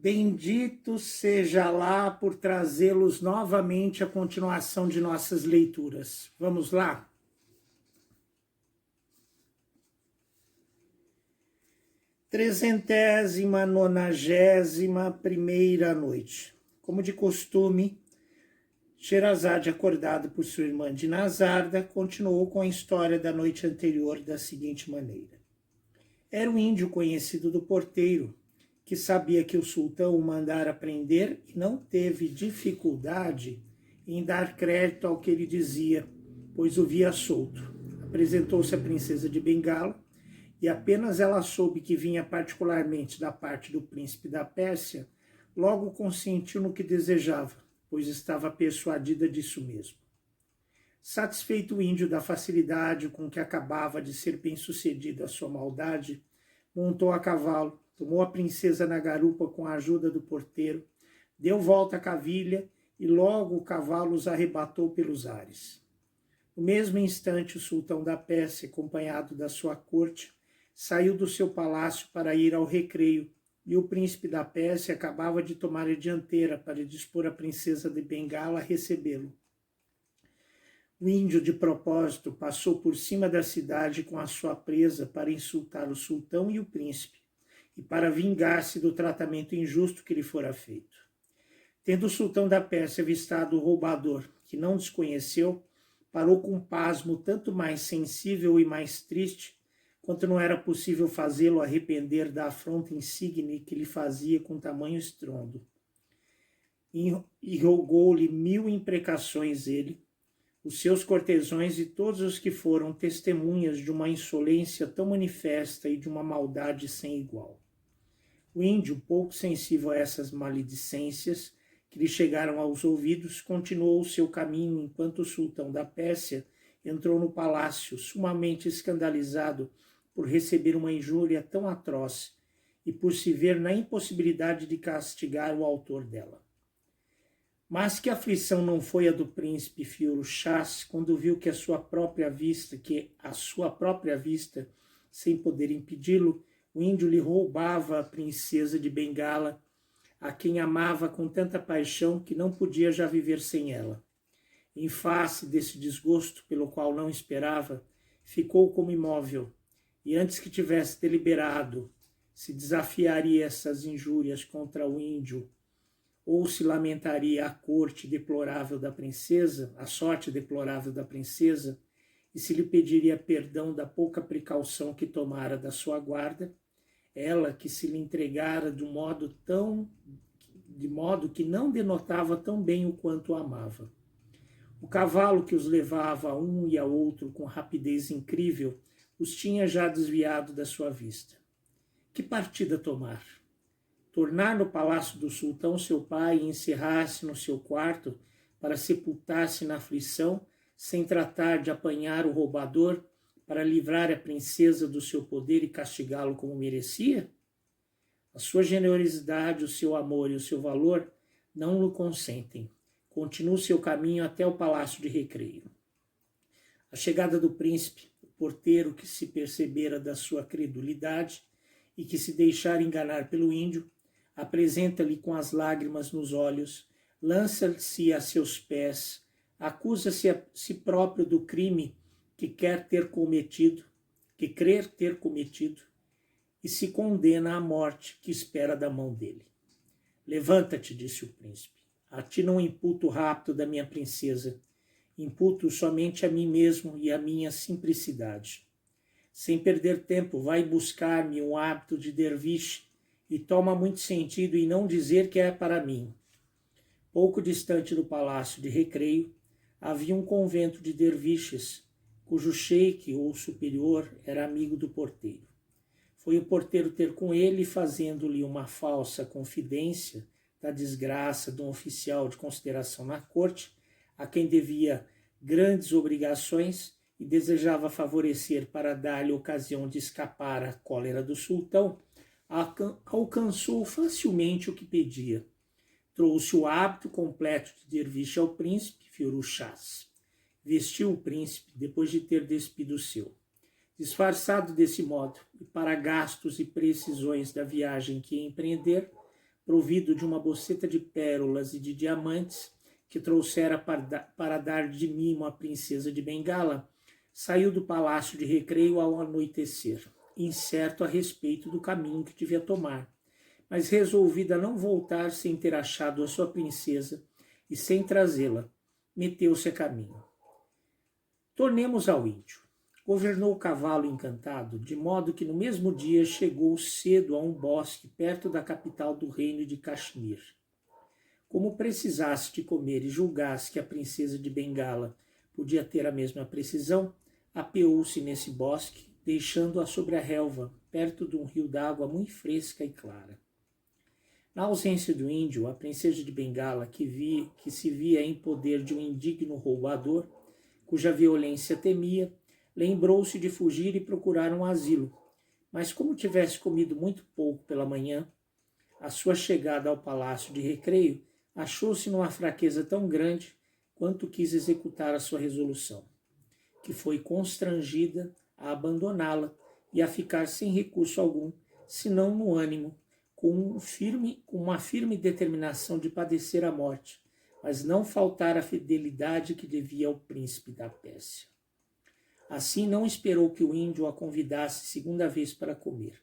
Bendito seja lá por trazê-los novamente à continuação de nossas leituras. Vamos lá? Trezentésima, 91ª noite. Como de costume, Sherazade, acordado por sua irmã Dinazarda, continuou com a história da noite anterior da seguinte maneira. Era um índio conhecido do porteiro, que sabia que o sultão o mandara prender e não teve dificuldade em dar crédito ao que ele dizia, pois o via solto. Apresentou-se a princesa de Bengala e apenas ela soube que vinha particularmente da parte do príncipe da Pérsia, logo consentiu no que desejava, pois estava persuadida disso mesmo. Satisfeito o índio da facilidade com que acabava de ser bem-sucedida a sua maldade, montou a cavalo, tomou a princesa na garupa com a ajuda do porteiro, deu volta à cavilha e logo o cavalo os arrebatou pelos ares. No mesmo instante, o sultão da Pérsia, acompanhado da sua corte, saiu do seu palácio para ir ao recreio e o príncipe da Pérsia acabava de tomar a dianteira para dispor a princesa de Bengala a recebê-lo. O índio, de propósito, passou por cima da cidade com a sua presa para insultar o sultão e o príncipe, e para vingar-se do tratamento injusto que lhe fora feito. Tendo o sultão da Pérsia avistado o roubador, que não desconheceu, parou com pasmo tanto mais sensível e mais triste, quanto não era possível fazê-lo arrepender da afronta insigne que lhe fazia com tamanho estrondo. E rogou-lhe 1000 imprecações ele, os seus cortesões e todos os que foram testemunhas de uma insolência tão manifesta e de uma maldade sem igual. O índio, pouco sensível a essas maledicências que lhe chegaram aos ouvidos, continuou o seu caminho enquanto o sultão da Pérsia entrou no palácio, sumamente escandalizado por receber uma injúria tão atroz e por se ver na impossibilidade de castigar o autor dela. Mas que aflição não foi a do príncipe Firouzschah quando viu que a sua própria vista, sem poder impedi-lo, o índio lhe roubava a princesa de Bengala, a quem amava com tanta paixão que não podia já viver sem ela. Em face desse desgosto, pelo qual não esperava, ficou como imóvel, e antes que tivesse deliberado se desafiaria essas injúrias contra o índio, ou se lamentaria a sorte deplorável da princesa, e se lhe pediria perdão da pouca precaução que tomara da sua guarda, ela que se lhe entregara de modo que não denotava tão bem o quanto o amava. O cavalo que os levava a um e a outro com rapidez incrível os tinha já desviado da sua vista. Que partida tomar? Tornar no palácio do sultão seu pai e encerrar-se no seu quarto para sepultar-se na aflição, sem tratar de apanhar o roubador para livrar a princesa do seu poder e castigá-lo como merecia? A sua generosidade, o seu amor e o seu valor não o consentem. Continua o seu caminho até o palácio de recreio. A chegada do príncipe, o porteiro que se percebera da sua credulidade e que se deixara enganar pelo índio, apresenta-lhe com as lágrimas nos olhos, lança-se a seus pés, acusa-se a si próprio do crime que crer ter cometido, e se condena à morte que espera da mão dele. Levanta-te, disse o príncipe. A ti não imputo o rapto da minha princesa, imputo somente a mim mesmo e a minha simplicidade. Sem perder tempo, vai buscar-me um hábito de derviche e toma muito sentido em não dizer que é para mim. Pouco distante do palácio de recreio, havia um convento de derviches, cujo sheik ou superior era amigo do porteiro. Foi o porteiro ter com ele, fazendo-lhe uma falsa confidência da desgraça de um oficial de consideração na corte, a quem devia grandes obrigações e desejava favorecer para dar-lhe ocasião de escapar à cólera do sultão, alcançou facilmente o que pedia. Trouxe o hábito completo de derviche ao príncipe Firouzschah. Vestiu o príncipe depois de ter despido o seu. Disfarçado desse modo, e para gastos e precisões da viagem que ia empreender, provido de uma boceta de pérolas e de diamantes, que trouxera para dar de mimo à princesa de Bengala, saiu do palácio de recreio ao anoitecer, incerto a respeito do caminho que devia tomar, mas resolvida a não voltar sem ter achado a sua princesa e sem trazê-la, meteu-se a caminho. Tornemos ao índio. Governou o cavalo encantado, de modo que no mesmo dia chegou cedo a um bosque perto da capital do reino de Kashmir. Como precisasse de comer e julgasse que a princesa de Bengala podia ter a mesma precisão, apeou-se nesse bosque, deixando-a sobre a relva, perto de um rio d'água muito fresca e clara. Na ausência do índio, a princesa de Bengala, que se via em poder de um indigno roubador, cuja violência temia, lembrou-se de fugir e procurar um asilo, mas como tivesse comido muito pouco pela manhã, a sua chegada ao palácio de recreio achou-se numa fraqueza tão grande quanto quis executar a sua resolução, que foi constrangida a abandoná-la e a ficar sem recurso algum, senão no ânimo, com uma firme determinação de padecer a morte, mas não faltar a fidelidade que devia ao príncipe da Pérsia. Assim não esperou que o índio a convidasse segunda vez para comer.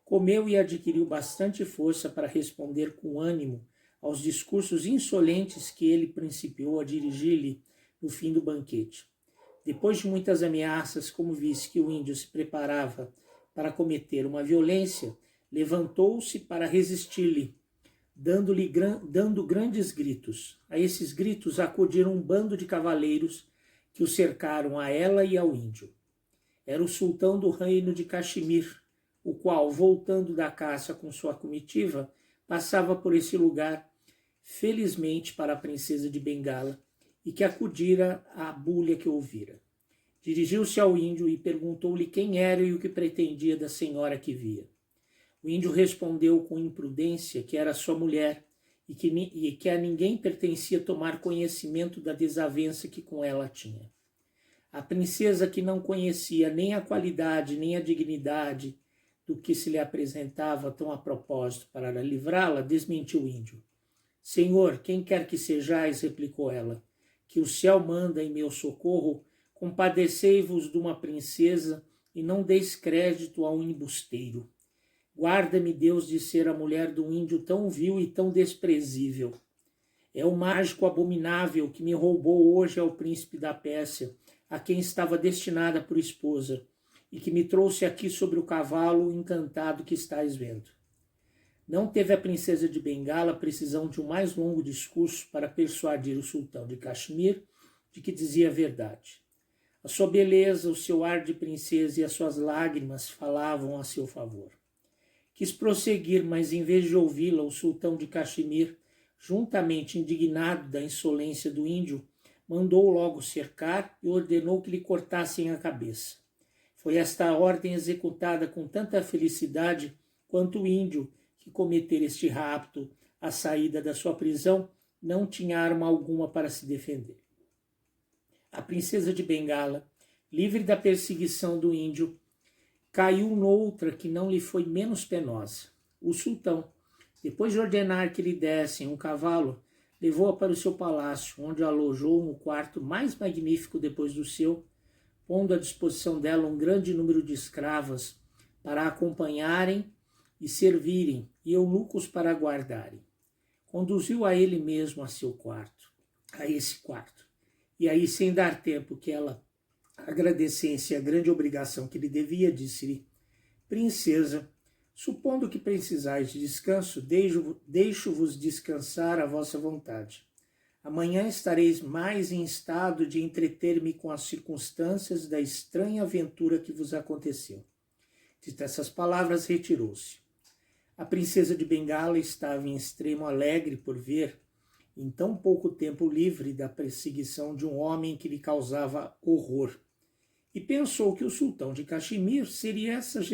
Comeu e adquiriu bastante força para responder com ânimo aos discursos insolentes que ele principiou a dirigir-lhe no fim do banquete. Depois de muitas ameaças, como visse que o índio se preparava para cometer uma violência, levantou-se para resistir-lhe, dando grandes gritos. A esses gritos acudiram um bando de cavaleiros que o cercaram a ela e ao índio. Era o sultão do reino de Kashmir, o qual, voltando da caça com sua comitiva, passava por esse lugar, felizmente para a princesa de Bengala, e que acudira à bulha que ouvira. Dirigiu-se ao índio e perguntou-lhe quem era e o que pretendia da senhora que via. O índio respondeu com imprudência que era sua mulher e que a ninguém pertencia tomar conhecimento da desavença que com ela tinha. A princesa, que não conhecia nem a qualidade nem a dignidade do que se lhe apresentava tão a propósito para livrá-la, desmentiu o índio. Senhor, quem quer que sejais, replicou ela, que o céu manda em meu socorro, compadecei-vos de uma princesa e não deis crédito a um embusteiro. Guarda-me, Deus, de ser a mulher de um índio tão vil e tão desprezível. É o mágico abominável que me roubou hoje ao príncipe da Pérsia, a quem estava destinada por esposa, e que me trouxe aqui sobre o cavalo encantado que estáis vendo. Não teve a princesa de Bengala precisão de um mais longo discurso para persuadir o sultão de Kashmir de que dizia a verdade. A sua beleza, o seu ar de princesa e as suas lágrimas falavam a seu favor. Quis prosseguir, mas em vez de ouvi-la, o sultão de Kashmir, juntamente indignado da insolência do índio, mandou logo cercar e ordenou que lhe cortassem a cabeça. Foi esta ordem executada com tanta felicidade quanto o índio, que cometera este rapto à saída da sua prisão, não tinha arma alguma para se defender. A princesa de Bengala, livre da perseguição do índio, caiu noutra que não lhe foi menos penosa. O sultão, depois de ordenar que lhe dessem um cavalo, levou-a para o seu palácio, onde a alojou no quarto mais magnífico depois do seu, pondo à disposição dela um grande número de escravas para a acompanharem e servirem, e eunucos para guardarem. Conduziu a ele mesmo a esse quarto, e aí, sem dar tempo que ela agradecesse a grande obrigação que lhe devia, disse-lhe: Princesa, supondo que precisais de descanso, deixo-vos descansar à vossa vontade. Amanhã estareis mais em estado de entreter-me com as circunstâncias da estranha aventura que vos aconteceu. Dita essas palavras, retirou-se. A princesa de Bengala estava em extremo alegre por ver, em tão pouco tempo, livre da perseguição de um homem que lhe causava horror. E pensou que o sultão de Kashmir seria assaz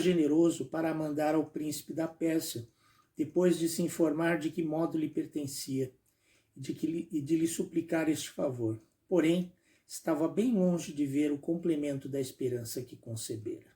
generoso para mandar ao príncipe da Pérsia, depois de se informar de que modo lhe pertencia e de lhe suplicar este favor. Porém, estava bem longe de ver o complemento da esperança que concebera.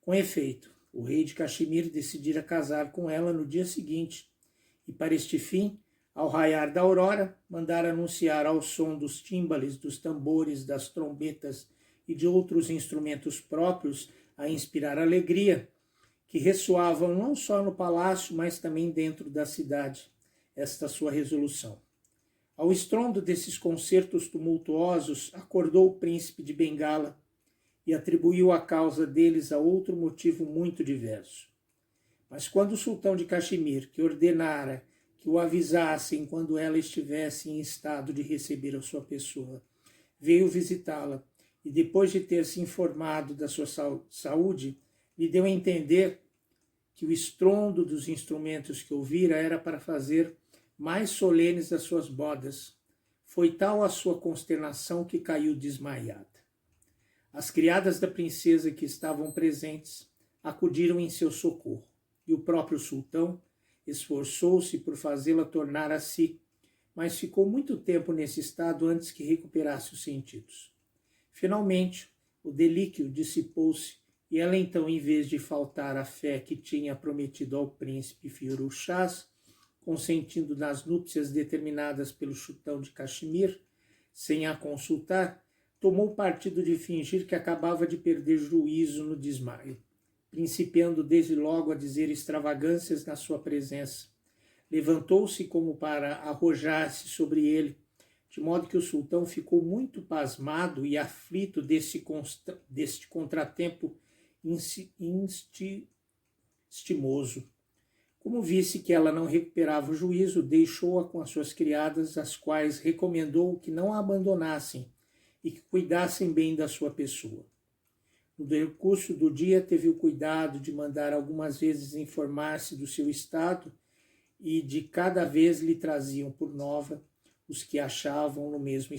Com efeito, O rei de Caxemir decidira casar com ela no dia seguinte, e para este fim, ao raiar da aurora, mandara anunciar ao som dos tímbales, dos tambores, das trombetas e de outros instrumentos próprios a inspirar alegria, que ressoavam não só no palácio, mas também dentro da cidade, esta sua resolução. Ao estrondo desses concertos tumultuosos, acordou o príncipe de Bengala e atribuiu a causa deles a outro motivo muito diverso. Mas quando o sultão de Caxemir, que ordenara que o avisassem quando ela estivesse em estado de receber a sua pessoa, veio visitá-la e, depois de ter se informado da sua saúde, lhe deu a entender que o estrondo dos instrumentos que ouvira era para fazer mais solenes as suas bodas. Foi tal a sua consternação que caiu desmaiada. As criadas da princesa que estavam presentes acudiram em seu socorro, e o próprio sultão esforçou-se por fazê-la tornar a si, mas ficou muito tempo nesse estado antes que recuperasse os sentidos. Finalmente, o delíquio dissipou-se e ela então, em vez de faltar à fé que tinha prometido ao príncipe Firouzschah, consentindo nas núpcias determinadas pelo sultão de Caxemir, sem a consultar, tomou partido de fingir que acabava de perder juízo no desmaio, principiando desde logo a dizer extravagâncias na sua presença. Levantou-se como para arrojar-se sobre ele, de modo que o sultão ficou muito pasmado e aflito deste contratempo estimoso. Como visse que ela não recuperava o juízo, deixou-a com as suas criadas, as quais recomendou que não a abandonassem e que cuidassem bem da sua pessoa. No decurso do dia, teve o cuidado de mandar algumas vezes informar-se do seu estado e de cada vez lhe traziam por nova os que achavam no mesmo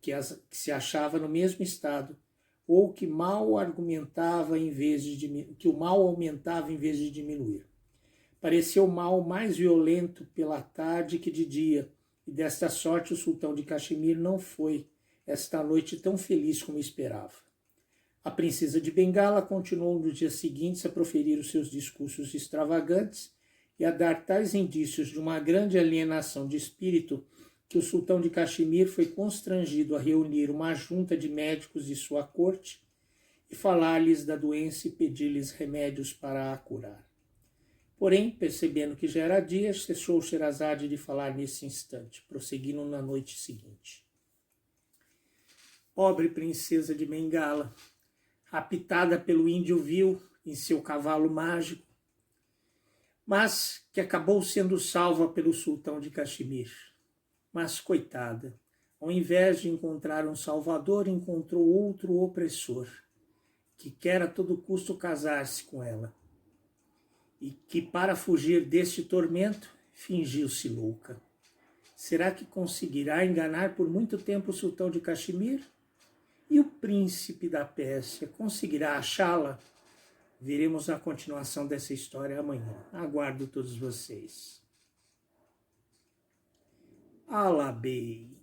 que se achava no mesmo estado, ou que mal argumentava em vez de que o mal aumentava em vez de diminuir. Pareceu o mal mais violento pela tarde que de dia, e desta sorte o sultão de Caxemir não foi esta noite tão feliz como esperava. A princesa de Bengala continuou nos dias seguintes a proferir os seus discursos extravagantes e a dar tais indícios de uma grande alienação de espírito que o sultão de Caxemir foi constrangido a reunir uma junta de médicos de sua corte e falar-lhes da doença e pedir-lhes remédios para a curar. Porém, percebendo que já era dia, cessou Sherazade de falar nesse instante, prosseguindo na noite seguinte. Pobre princesa de Bengala, raptada pelo índio vil em seu cavalo mágico, mas que acabou sendo salva pelo sultão de Caxemir. Mas, coitada, ao invés de encontrar um salvador, encontrou outro opressor, que quer a todo custo casar-se com ela, e que, para fugir deste tormento, fingiu-se louca. Será que conseguirá enganar por muito tempo o sultão de Caxemir? E o príncipe da Pérsia conseguirá achá-la? Veremos a continuação dessa história amanhã. Aguardo todos vocês. Alabei.